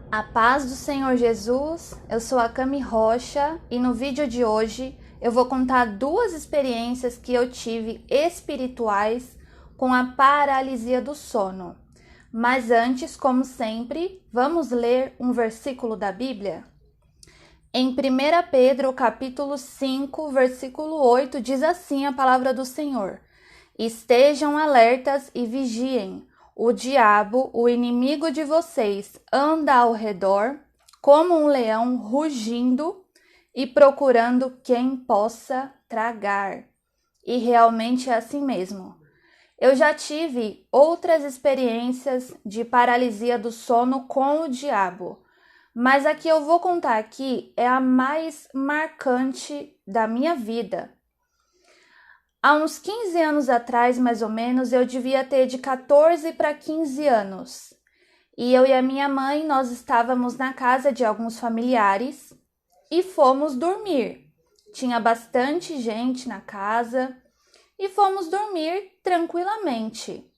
A paz do Senhor Jesus, eu sou a Cami Rocha e no vídeo de hoje eu vou contar duas experiências que eu tive espirituais com a paralisia do sono. Mas antes, como sempre, vamos ler um versículo da Bíblia? Em 1 Pedro, capítulo 5, versículo 8, diz assim a palavra do Senhor: Estejam alertas e vigiem. O diabo, o inimigo de vocês, anda ao redor como um leão rugindo e procurando quem possa tragar. E realmente é assim mesmo. Eu já tive outras experiências de paralisia do sono com o diabo, mas a que eu vou contar aqui é a mais marcante da minha vida. Há uns 15 anos atrás, mais ou menos, eu devia ter de 14 para 15 anos. E eu e a minha mãe, nós estávamos na casa de alguns familiares e fomos dormir. Tinha bastante gente na casa e fomos dormir tranquilamente.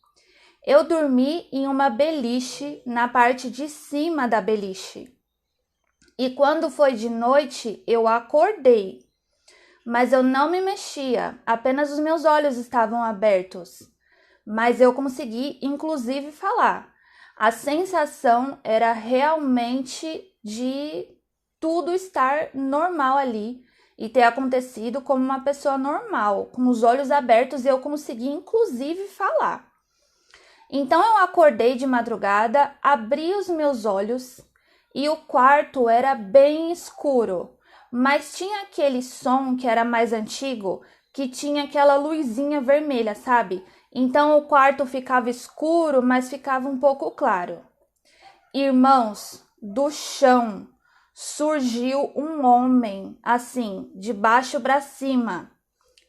Eu dormi em uma beliche na parte de cima da beliche. E quando foi de noite, eu acordei. Mas eu não me mexia, apenas os meus olhos estavam abertos. Mas eu consegui, inclusive, falar. A sensação era realmente de tudo estar normal ali e ter acontecido como uma pessoa normal, com os olhos abertos, e eu consegui, inclusive, falar. Então eu acordei de madrugada, abri os meus olhos e o quarto era bem escuro. Mas tinha aquele som que era mais antigo, que tinha aquela luzinha vermelha, sabe? Então o quarto ficava escuro, mas ficava um pouco claro. Irmãos, do chão surgiu um homem, assim, de baixo para cima,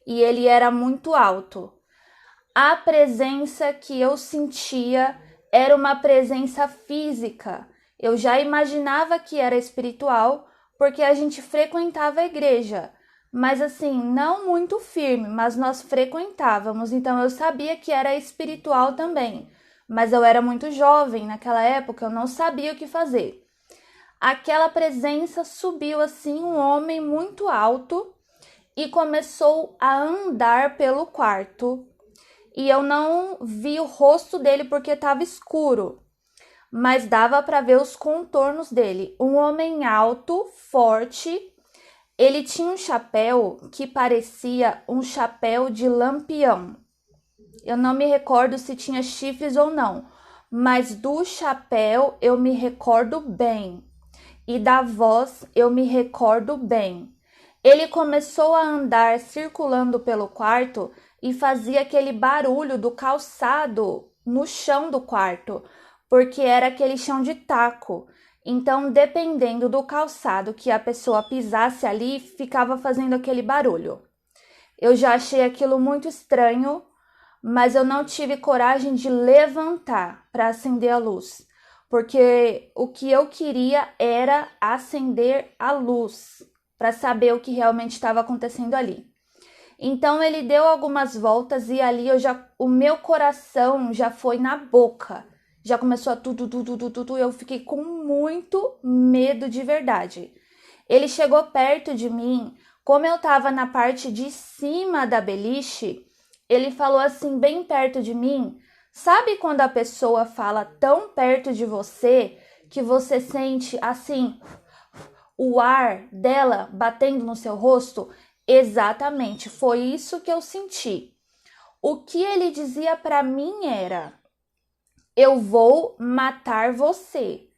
e ele era muito alto. A presença que eu sentia era uma presença física. Eu já imaginava que era espiritual, porque a gente frequentava a igreja, mas assim, não muito firme, mas nós frequentávamos, então eu sabia que era espiritual também, mas eu era muito jovem naquela época, eu não sabia o que fazer. Aquela presença subiu assim, um homem muito alto, e começou a andar pelo quarto, e eu não vi o rosto dele porque estava escuro, mas dava para ver os contornos dele. Um homem alto, forte. Ele tinha um chapéu que parecia um chapéu de lampião. Eu não me recordo se tinha chifres ou não, mas do chapéu eu me recordo bem. E da voz eu me recordo bem. Ele começou a andar circulando pelo quarto e fazia aquele barulho do calçado no chão do quarto, porque era aquele chão de taco. Então, dependendo do calçado que a pessoa pisasse ali, ficava fazendo aquele barulho. Eu já achei aquilo muito estranho, mas eu não tive coragem de levantar para acender a luz, porque o que eu queria era acender a luz para saber o que realmente estava acontecendo ali. Então ele deu algumas voltas e ali o meu coração já foi na boca. Já começou a tudo, eu fiquei com muito medo de verdade. Ele chegou perto de mim, como eu estava na parte de cima da beliche, ele falou assim bem perto de mim. Sabe quando a pessoa fala tão perto de você que você sente assim o ar dela batendo no seu rosto? Exatamente, foi isso que eu senti. O que ele dizia para mim era: eu vou matar você.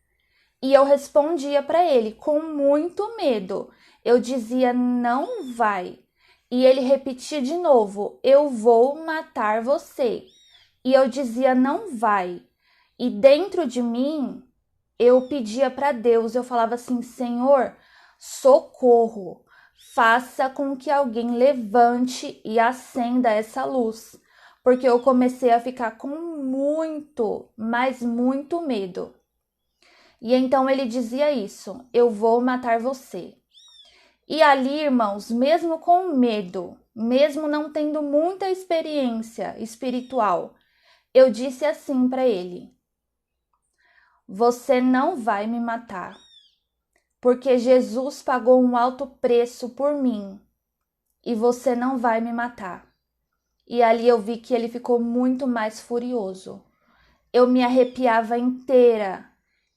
E eu respondia para ele com muito medo. Eu dizia: não vai. E ele repetia de novo: eu vou matar você. E eu dizia: não vai. E dentro de mim, eu pedia para Deus, eu falava assim: Senhor, socorro, faça com que alguém levante e acenda essa luz, porque eu comecei a ficar com muito, mas muito medo. E então ele dizia isso: eu vou matar você. E ali, irmãos, mesmo com medo, mesmo não tendo muita experiência espiritual, eu disse assim para ele: você não vai me matar, porque Jesus pagou um alto preço por mim e você não vai me matar. E ali eu vi que ele ficou muito mais furioso. Eu me arrepiava inteira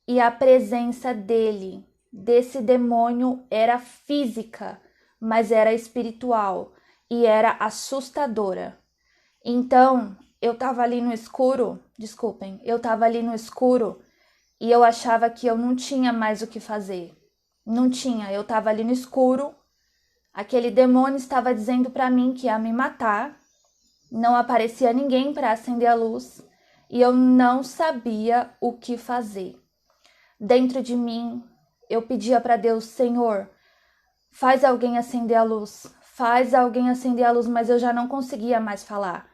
e a presença dele, desse demônio, era física, mas era espiritual e era assustadora. Então, eu tava ali no escuro, eu tava ali no escuro e eu achava que eu não tinha mais o que fazer. Não tinha, eu tava ali no escuro, aquele demônio estava dizendo para mim que ia me matar, não aparecia ninguém para acender a luz e eu não sabia o que fazer. Dentro de mim, eu pedia para Deus, Senhor, faz alguém acender a luz, mas eu já não conseguia mais falar,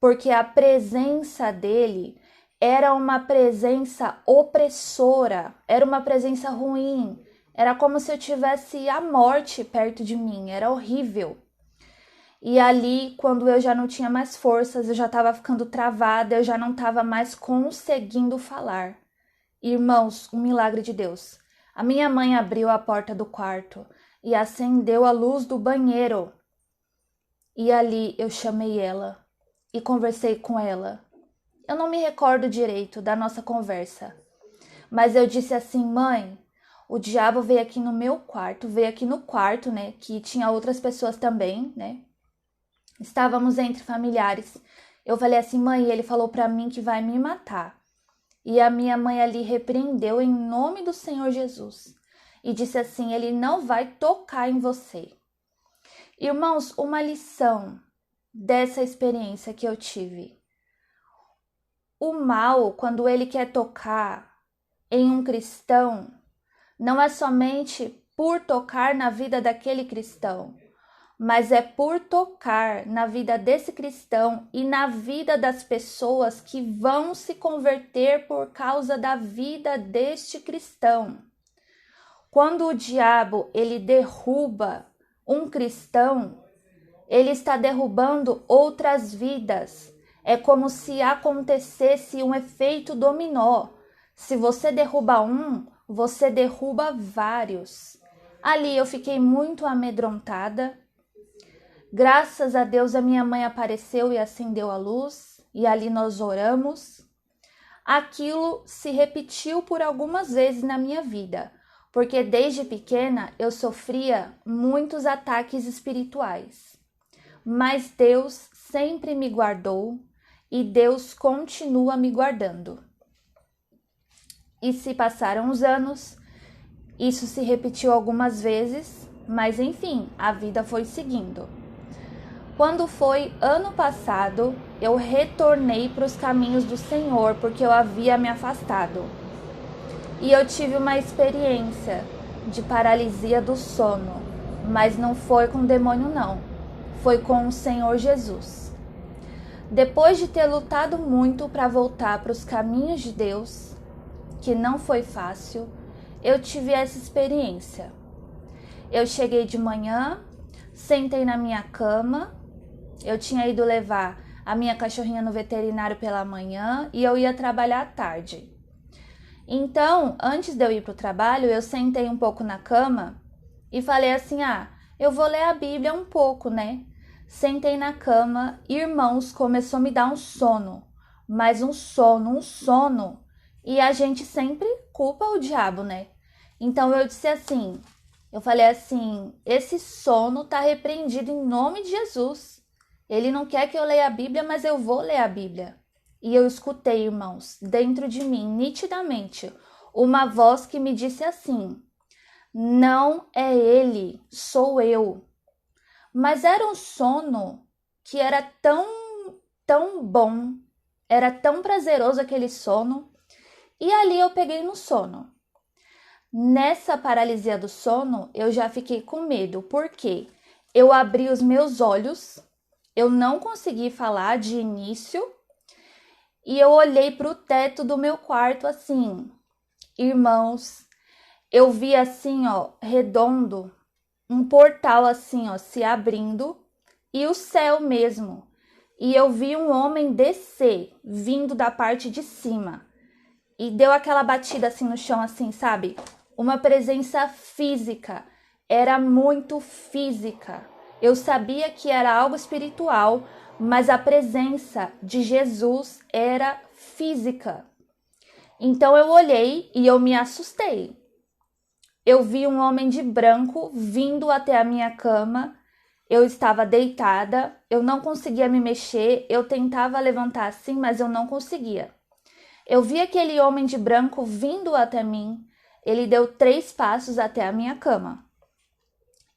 porque a presença dele era uma presença opressora, era uma presença ruim, era como se eu tivesse a morte perto de mim, era horrível. E ali, quando eu já não tinha mais forças, eu já estava ficando travada, eu já não estava mais conseguindo falar. Irmãos, um milagre de Deus. A minha mãe abriu a porta do quarto e acendeu a luz do banheiro. E ali eu chamei ela e conversei com ela. Eu não me recordo direito da nossa conversa, mas eu disse assim, mãe, o diabo veio aqui no meu quarto, né, que tinha outras pessoas também, né? Estávamos entre familiares. Eu falei assim, mãe, ele falou para mim que vai me matar. E a minha mãe ali repreendeu em nome do Senhor Jesus e disse assim, ele não vai tocar em você. Irmãos, uma lição dessa experiência que eu tive. O mal, quando ele quer tocar em um cristão, não é somente por tocar na vida daquele cristão, mas é por tocar na vida desse cristão e na vida das pessoas que vão se converter por causa da vida deste cristão. Quando o diabo ele derruba um cristão, ele está derrubando outras vidas. É como se acontecesse um efeito dominó. Se você derruba um, você derruba vários. Ali eu fiquei muito amedrontada. Graças a Deus a minha mãe apareceu e acendeu a luz, e ali nós oramos. Aquilo se repetiu por algumas vezes na minha vida, porque desde pequena eu sofria muitos ataques espirituais. Mas Deus sempre me guardou e Deus continua me guardando. E se passaram os anos, isso se repetiu algumas vezes, mas enfim, a vida foi seguindo. Quando foi ano passado, eu retornei para os caminhos do Senhor, porque eu havia me afastado. E eu tive uma experiência de paralisia do sono, mas não foi com o demônio não, foi com o Senhor Jesus. Depois de ter lutado muito para voltar para os caminhos de Deus, que não foi fácil, eu tive essa experiência. Eu cheguei de manhã, sentei na minha cama. Eu tinha ido levar a minha cachorrinha no veterinário pela manhã e eu ia trabalhar à tarde. Então, antes de eu ir para o trabalho, eu sentei um pouco na cama e falei assim, eu vou ler a Bíblia um pouco, né? Sentei na cama, irmãos, começou a me dar um sono, mas um sono, e a gente sempre culpa o diabo, né? Então eu disse assim, eu falei assim, esse sono tá repreendido em nome de Jesus. Ele não quer que eu leia a Bíblia, mas eu vou ler a Bíblia. E eu escutei, irmãos, dentro de mim, nitidamente, uma voz que me disse assim, não é ele, sou eu. Mas era um sono que era tão bom, era tão prazeroso aquele sono. E ali eu peguei no sono. Nessa paralisia do sono, eu já fiquei com medo, porque eu abri os meus olhos, eu não consegui falar de início, e eu olhei para o teto do meu quarto assim, irmãos, eu vi assim, redondo, um portal assim, se abrindo, e o céu mesmo, e eu vi um homem descer, vindo da parte de cima. e deu aquela batida assim no chão, assim, sabe? Uma presença física, era muito física. Eu sabia que era algo espiritual, mas a presença de Jesus era física. Então eu olhei e eu me assustei. Eu vi um homem de branco vindo até a minha cama. Eu estava deitada, eu não conseguia me mexer, eu tentava levantar assim, mas eu não conseguia. Eu vi aquele homem de branco vindo até mim. Ele deu 3 passos até a minha cama.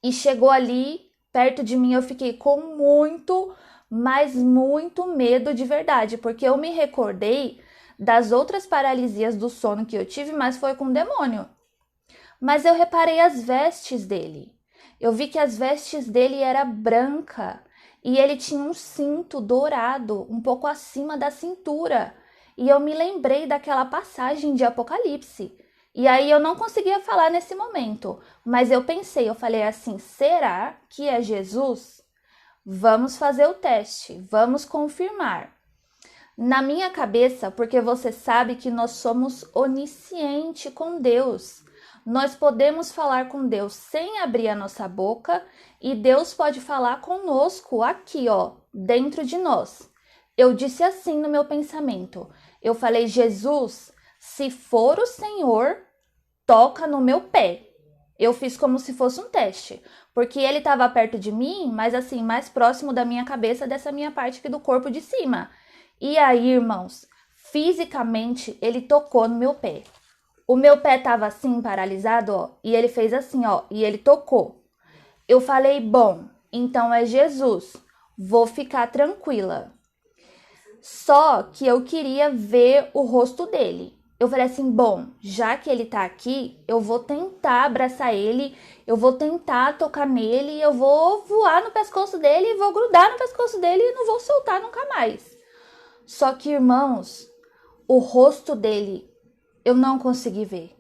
E chegou ali, perto de mim, eu fiquei com muito, mas muito medo de verdade, porque eu me recordei das outras paralisias do sono que eu tive, mas foi com o demônio. Mas eu reparei as vestes dele. Eu vi que as vestes dele era branca e ele tinha um cinto dourado, um pouco acima da cintura. E eu me lembrei daquela passagem de Apocalipse. E aí eu não conseguia falar nesse momento, mas eu pensei, eu falei assim, será que é Jesus? Vamos fazer o teste, vamos confirmar. Na minha cabeça, porque você sabe que nós somos oniscientes com Deus. Nós podemos falar com Deus sem abrir a nossa boca e Deus pode falar conosco aqui, ó, dentro de nós. Eu disse assim no meu pensamento. Eu falei, Jesus, se for o Senhor, toca no meu pé. Eu fiz como se fosse um teste, porque ele estava perto de mim, mas assim, mais próximo da minha cabeça, dessa minha parte aqui do corpo de cima. E aí, irmãos, fisicamente ele tocou no meu pé. O meu pé tava assim, paralisado, ó, e ele fez assim, ó, e ele tocou. Eu falei, bom, então é Jesus, vou ficar tranquila. Só que eu queria ver o rosto dele. Eu falei assim, bom, já que ele tá aqui, eu vou tentar abraçar ele, eu vou tentar tocar nele, eu vou voar no pescoço dele, vou grudar no pescoço dele e não vou soltar nunca mais. Só que, irmãos, o rosto dele eu não consegui ver.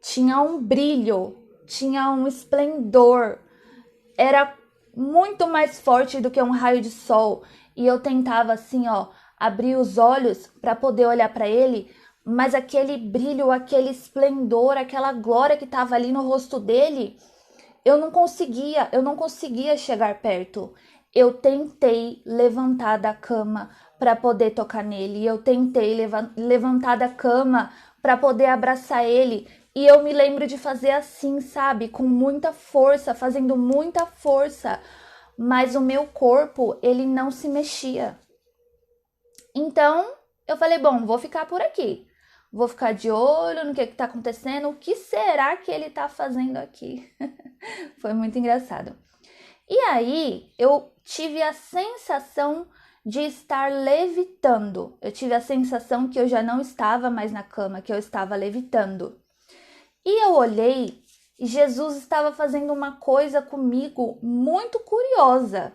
Tinha um brilho, tinha um esplendor. Era muito mais forte do que um raio de sol. E eu tentava assim, ó, abrir os olhos para poder olhar para ele, mas aquele brilho, aquele esplendor, aquela glória que estava ali no rosto dele, eu não conseguia chegar perto. Eu tentei levantar da cama para poder tocar nele. Eu tentei levantar da cama para poder abraçar ele. E eu me lembro de fazer assim, sabe? Com muita força, fazendo muita força. Mas o meu corpo, ele não se mexia. Então, eu falei, bom, vou ficar por aqui. Vou ficar de olho no que está acontecendo. O que será que ele está fazendo aqui? Foi muito engraçado. E aí, eu tive a sensação de estar levitando. Eu tive a sensação que eu já não estava mais na cama, que eu estava levitando. E eu olhei e Jesus estava fazendo uma coisa comigo muito curiosa.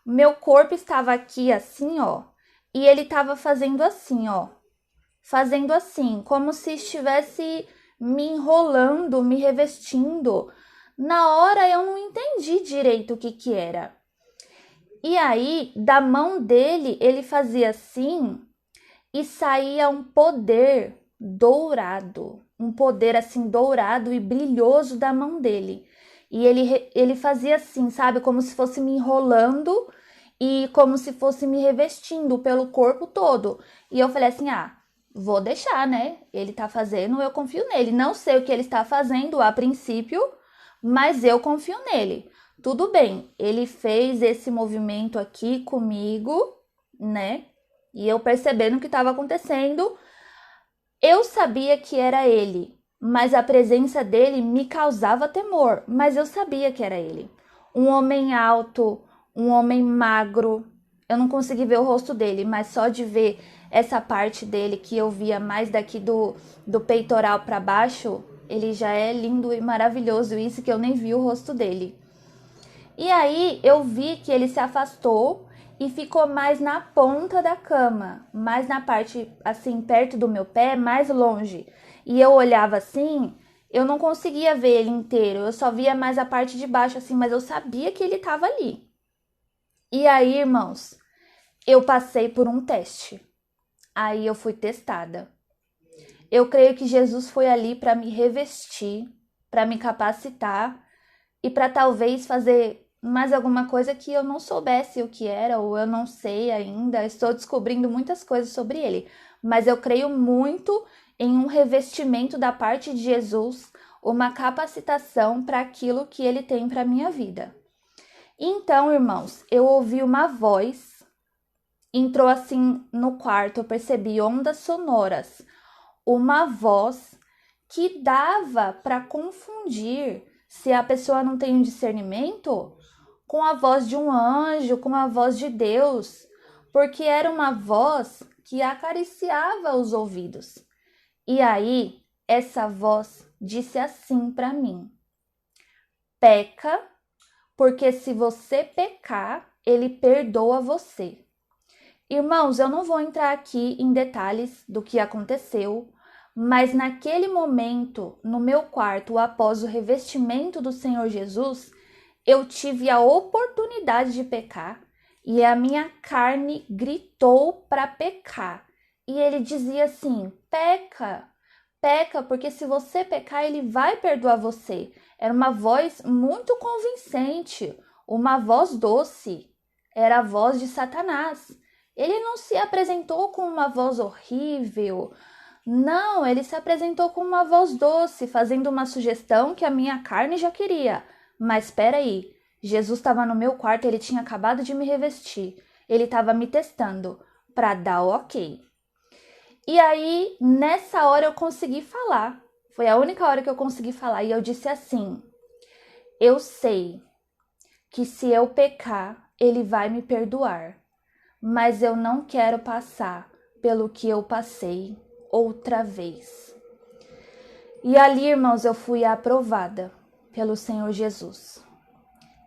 Meu corpo estava aqui assim, ó, e ele estava fazendo assim, ó. Fazendo assim, como se estivesse me enrolando, me revestindo. Na hora eu não entendi direito o que era. E aí, da mão dele, ele fazia assim e saía um poder dourado. Um poder assim dourado e brilhoso da mão dele. E ele fazia assim, sabe? Como se fosse me enrolando e como se fosse me revestindo pelo corpo todo. E eu falei assim, vou deixar, né? Ele tá fazendo, eu confio nele. Não sei o que ele está fazendo a princípio, mas eu confio nele. Tudo bem, ele fez esse movimento aqui comigo, né? E eu percebendo o que estava acontecendo, eu sabia que era ele, mas a presença dele me causava temor, mas eu sabia que era ele. Um homem alto, um homem magro, eu não consegui ver o rosto dele, mas só de ver essa parte dele que eu via mais daqui do peitoral para baixo, ele já é lindo e maravilhoso, isso que eu nem vi o rosto dele. E aí eu vi que ele se afastou e ficou mais na ponta da cama, mais na parte assim, perto do meu pé, mais longe. E eu olhava assim, eu não conseguia ver ele inteiro, eu só via mais a parte de baixo assim, mas eu sabia que ele estava ali. E aí, irmãos, eu passei por um teste. Aí eu fui testada. Eu creio que Jesus foi ali para me revestir, para me capacitar e para talvez fazer mais alguma coisa que eu não soubesse o que era, ou eu não sei ainda. Estou descobrindo muitas coisas sobre ele, mas eu creio muito em um revestimento da parte de Jesus, uma capacitação para aquilo que ele tem para minha vida. Então, irmãos, eu ouvi uma voz, entrou assim no quarto, eu percebi ondas sonoras, uma voz que dava para confundir, se a pessoa não tem um discernimento, com a voz de um anjo, com a voz de Deus, porque era uma voz que acariciava os ouvidos. E aí, essa voz disse assim para mim: peca, porque se você pecar, ele perdoa você. Irmãos, eu não vou entrar aqui em detalhes do que aconteceu, mas naquele momento, no meu quarto, após o revestimento do Senhor Jesus, eu tive a oportunidade de pecar e a minha carne gritou para pecar. E ele dizia assim: peca, peca, porque se você pecar, ele vai perdoar você. Era uma voz muito convincente, uma voz doce. Era a voz de Satanás. Ele não se apresentou com uma voz horrível. Não, ele se apresentou com uma voz doce, fazendo uma sugestão que a minha carne já queria. Mas espera aí, Jesus estava no meu quarto, ele tinha acabado de me revestir. Ele estava me testando para dar o ok. E aí, nessa hora eu consegui falar. Foi a única hora que eu consegui falar. E eu disse assim: eu sei que se eu pecar, ele vai me perdoar. Mas eu não quero passar pelo que eu passei outra vez. E ali, irmãos, eu fui aprovada pelo Senhor Jesus.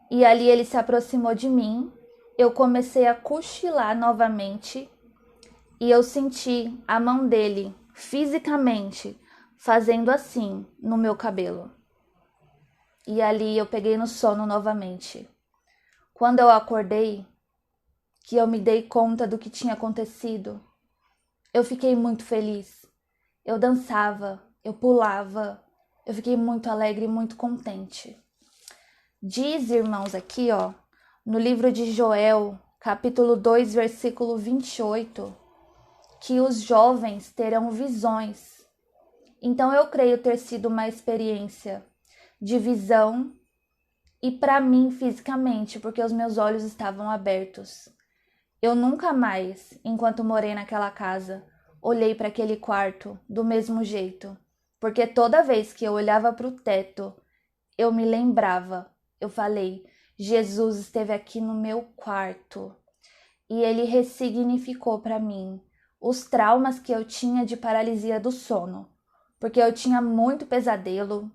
E ali ele se aproximou de mim, eu comecei a cochilar novamente e eu senti a mão dele fisicamente fazendo assim no meu cabelo. E ali eu peguei no sono novamente. Quando eu acordei, que eu me dei conta do que tinha acontecido, eu fiquei muito feliz. Eu dançava, eu pulava, eu fiquei muito alegre e muito contente. Diz, irmãos, aqui, ó, no livro de Joel, capítulo 2, versículo 28, que os jovens terão visões. Então eu creio ter sido uma experiência de visão e para mim fisicamente, porque os meus olhos estavam abertos. Eu nunca mais, enquanto morei naquela casa, olhei para aquele quarto do mesmo jeito, porque toda vez que eu olhava para o teto, eu me lembrava, eu falei, Jesus esteve aqui no meu quarto e ele ressignificou para mim os traumas que eu tinha de paralisia do sono, porque eu tinha muito pesadelo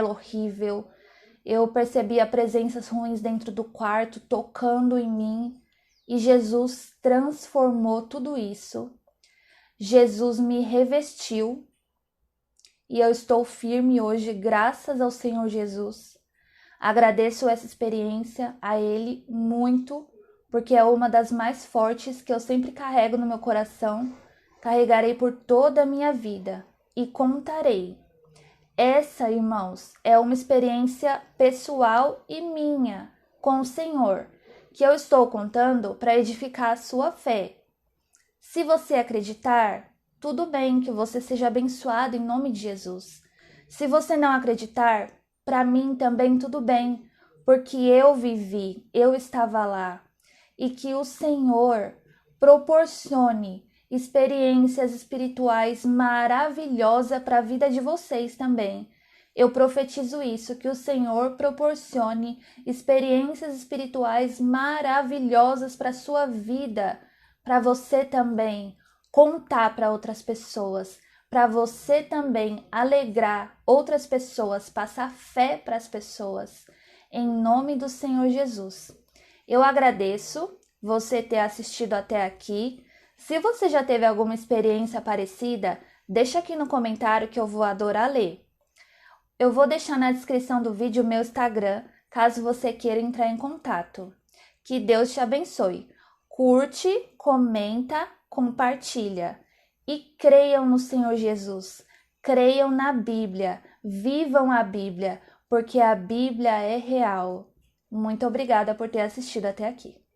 horrível, eu percebia presenças ruins dentro do quarto, tocando em mim, e Jesus transformou tudo isso. Jesus me revestiu e eu estou firme hoje, graças ao Senhor Jesus. Agradeço essa experiência a Ele muito, porque é uma das mais fortes que eu sempre carrego no meu coração. Carregarei por toda a minha vida e contarei. Essa, irmãos, é uma experiência pessoal e minha com o Senhor, que eu estou contando para edificar a sua fé. Se você acreditar, tudo bem, que você seja abençoado em nome de Jesus. Se você não acreditar, para mim também tudo bem, porque eu vivi, eu estava lá. E que o Senhor proporcione experiências espirituais maravilhosas para a vida de vocês também. Eu profetizo isso, que o Senhor proporcione experiências espirituais maravilhosas para a sua vida, para você também contar para outras pessoas, para você também alegrar outras pessoas, passar fé para as pessoas, em nome do Senhor Jesus. Eu agradeço você ter assistido até aqui. Se você já teve alguma experiência parecida, deixa aqui no comentário que eu vou adorar ler. Eu vou deixar na descrição do vídeo o meu Instagram, caso você queira entrar em contato. Que Deus te abençoe. Curte, comenta, compartilha. e creiam no Senhor Jesus. Creiam na Bíblia, vivam a Bíblia, porque a Bíblia é real. Muito obrigada por ter assistido até aqui.